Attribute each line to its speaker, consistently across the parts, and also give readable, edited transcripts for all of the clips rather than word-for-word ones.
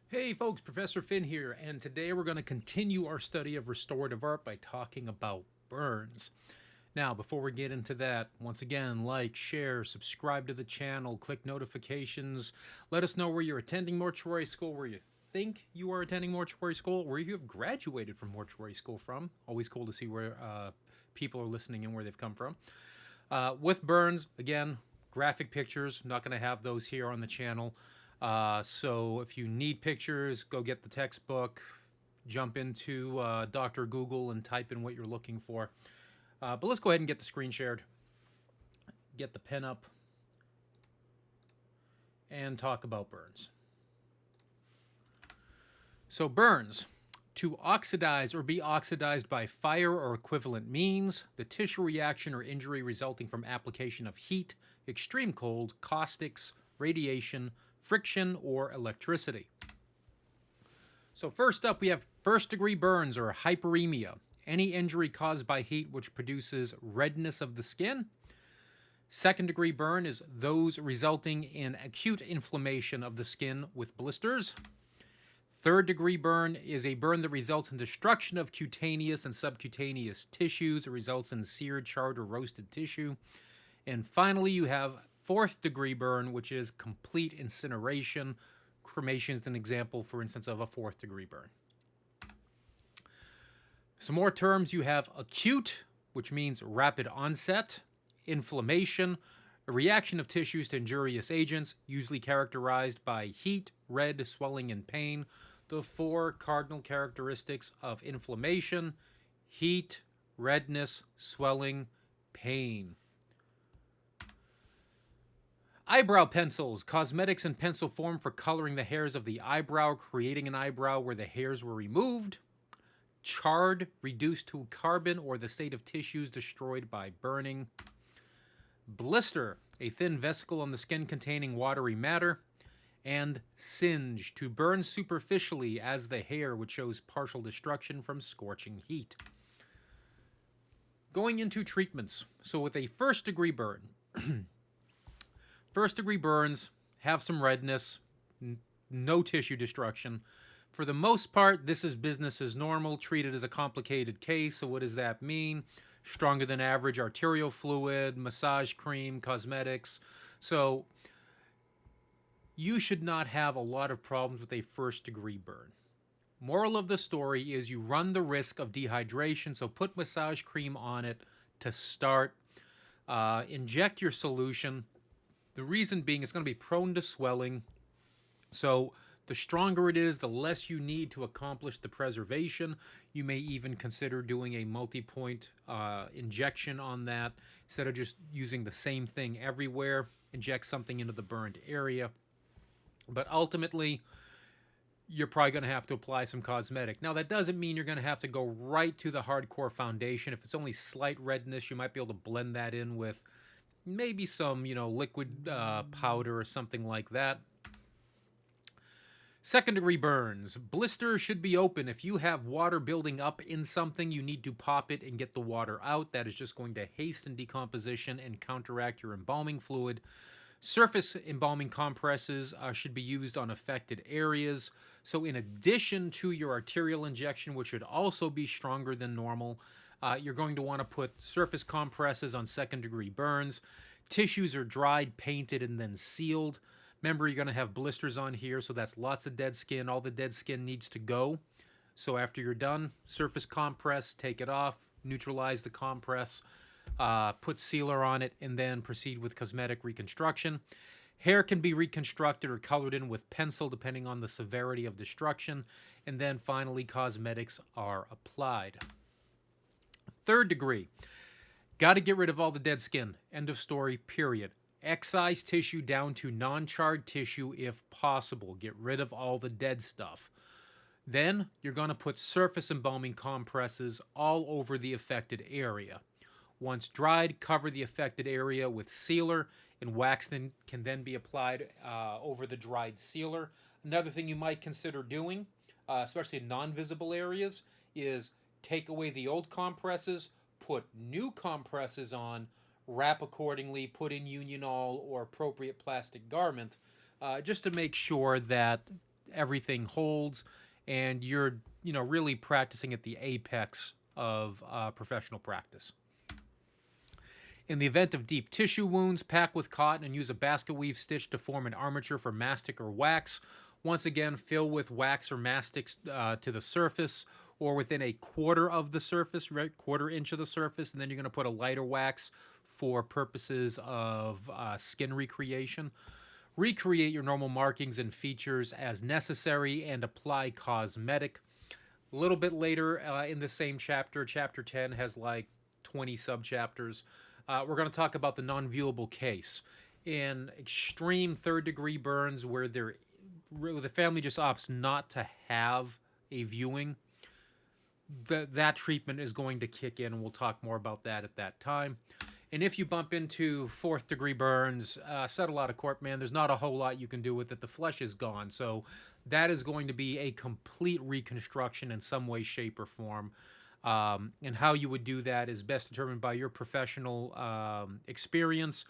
Speaker 1: Hey folks, Professor Finn here, and today we're going to continue our study of restorative art by talking about burns. Now, before we get into that, once again, like, share, subscribe to the channel, click notifications, let us know where you're attending mortuary school, where you think you are attending mortuary school, where you have graduated from mortuary school from. Always cool to see where people are listening and where they've come from. With burns, again, graphic pictures, not going to have those here on the channel. So if you need pictures, go get the textbook, jump into Dr. Google and type in what you're looking for. But let's go ahead and get the screen shared, get the pen up, and talk about burns. So burns. To oxidize or be oxidized by fire or equivalent means, the tissue reaction or injury resulting from application of heat, extreme cold, caustics, radiation, friction, or electricity. So first up, we have first-degree burns or hyperemia, any injury caused by heat which produces redness of the skin. Second-degree burn is those resulting in acute inflammation of the skin with blisters. Third-degree burn is a burn that results in destruction of cutaneous and subcutaneous tissues. It results in seared, charred, or roasted tissue. And finally, you have fourth-degree burn, which is complete incineration. Cremation is an example, for instance, of a fourth-degree burn. Some more terms. You have acute, which means rapid onset, inflammation, a reaction of tissues to injurious agents, usually characterized by heat, red, swelling, and pain. The four cardinal characteristics of inflammation: heat, redness, swelling, pain. Eyebrow pencils, cosmetics in pencil form for coloring the hairs of the eyebrow, creating an eyebrow where the hairs were removed. Charred, reduced to carbon or the state of tissues destroyed by burning. Blister, a thin vesicle on the skin containing watery matter. And singe, to burn superficially as the hair, which shows partial destruction from scorching heat. Going into treatments. So with a first-degree burn, first-degree burns have some redness, no tissue destruction. For the most part, this is business as normal, treated as a complicated case. So what does that mean? Stronger than average arterial fluid, massage cream, cosmetics. So you should not have a lot of problems with a first-degree burn. Moral of the story is you run the risk of dehydration, so put massage cream on it to start. Inject your solution. The reason being it's going to be prone to swelling. So the stronger it is, the less you need to accomplish the preservation. You may even consider doing a multi-point injection on that. Instead of just using the same thing everywhere, inject something into the burned area. But ultimately, you're probably going to have to apply some cosmetic. Now, that doesn't mean you're going to have to go right to the hardcore foundation. If it's only slight redness, you might be able to blend that in with maybe some, liquid powder or something like that. Second-degree burns. Blisters should be open. If you have water building up in something, you need to pop it and get the water out. That is just going to hasten decomposition and counteract your embalming fluid. Surface embalming compresses should be used on affected areas. So in addition to your arterial injection, which should also be stronger than normal, you're going to want to put surface compresses on second-degree burns. Tissues are dried, painted, and then sealed. Remember, you're going to have blisters on here, so that's lots of dead skin. All the dead skin needs to go. So after you're done, surface compress, take it off, neutralize the compress, put sealer on it, and then proceed with cosmetic reconstruction. Hair can be reconstructed or colored in with pencil depending on the severity of destruction. And then finally, cosmetics are applied. Third degree. Got to get rid of all the dead skin. End of story, period. Excise tissue down to non-charred tissue if possible. Get rid of all the dead stuff. Then you're going to put surface embalming compresses all over the affected area. Once dried, cover the affected area with sealer, and wax can then be applied over the dried sealer. Another thing you might consider doing, especially in non-visible areas, is take away the old compresses, put new compresses on, wrap accordingly, put in Unionol or appropriate plastic garment, just to make sure that everything holds, and you're, really practicing at the apex of professional practice. In the event of deep tissue wounds, pack with cotton and use a basket weave stitch to form an armature for mastic or wax. Once again, fill with wax or mastic to the surface or within a quarter of the surface, right? Quarter inch of the surface, and then you're going to put a lighter wax for purposes of skin recreation. Recreate your normal markings and features as necessary and apply cosmetic. A little bit later in the same chapter, chapter 10 has like 20 subchapters. We're going to talk about the non-viewable case. In extreme third-degree burns where the family just opts not to have a viewing, that treatment is going to kick in, and we'll talk more about that at that time. And if you bump into fourth-degree burns, settle out of court, man. There's not a whole lot you can do with it. The flesh is gone. So that is going to be a complete reconstruction in some way, shape, or form. And how you would do that is best determined by your professional experience.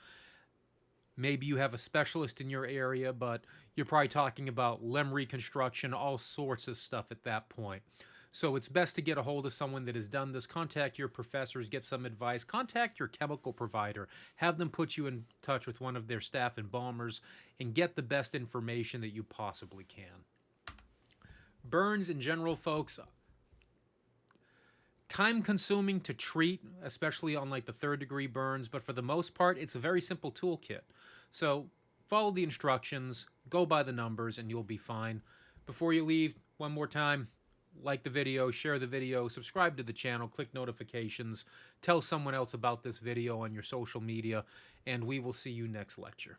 Speaker 1: Maybe you have a specialist in your area, but you're probably talking about limb reconstruction, all sorts of stuff at that point. So it's best to get a hold of someone that has done this. Contact your professors, get some advice. Contact your chemical provider. Have them put you in touch with one of their staff embalmers and get the best information that you possibly can. Burns in general, folks, time-consuming to treat, especially on like the third-degree burns, but for the most part, it's a very simple toolkit. So follow the instructions, go by the numbers, and you'll be fine. Before you leave, one more time, like the video, share the video, subscribe to the channel, click notifications, tell someone else about this video on your social media, and we will see you next lecture.